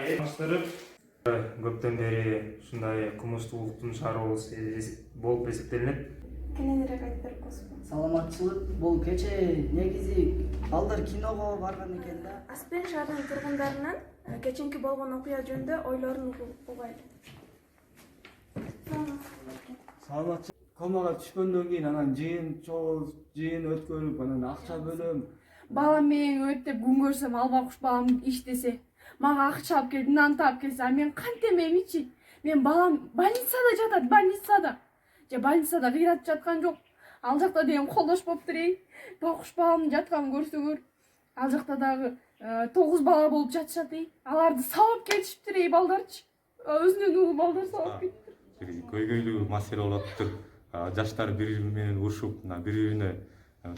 Баштырып көптөн бери ушундай кылмыштуулуктун чарыбысы болуп эсептелинет. Кененирээк айтып берип койсузбу? Саламатчылык. Бул кечээ негизи балдар киного барган экен да. Аспен шаарынын тургундарынын кечинки болгон окуя жөнүндө ойлорун угайлы. Саламатчы. Комага түшкөндөн кийин анан жыйын өткөрүп, анан акча бөлөм. Балам менен өттөп күн көрсөм, албакуш балам иштесе, мага акча алып келип, нанты алып келсе, а мен кантемемичи? Мен балам больницада жатат, больницада. Же больницада кыйратып жаткан жок. Ал жакта деген колдош болуптур эй. Бакуш баламдын жатканын көрсөңөр. Ал жакта дагы 9 бала болуп жатышат эй. Аларды сабап кетишиптир эй балдарчы. Өзүнөн угул балдар сабап кетиптир. Көйгөйлүү маселе болуптур. Жаштар бири бири менен урушуп, бири бирине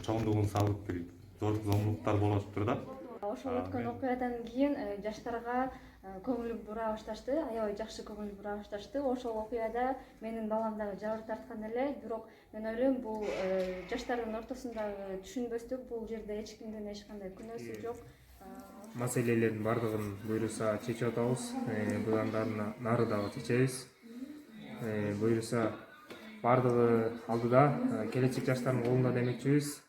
чоңдугун салып бир зор зомбулуктар болуп атыптыр да. Ошол өткөн окуядан кийин жаштарга көңүл бура башташты, аябай жакшы көңүл бура башташты. Ошол окуяда менин балам дагы жабыр тарткан эле, бирок мен ойлойм бул жаштардын ортосундагы түшүнбөстүк, бул жерде эч кимдин эч кандай күнөөсү жок. Маселелердин бардыгын буюрса чечип атабыз. Будан нары дагы чечебиз. Буюрса бардыгы алдыда, келечек жаштардын колунда демекчибиз.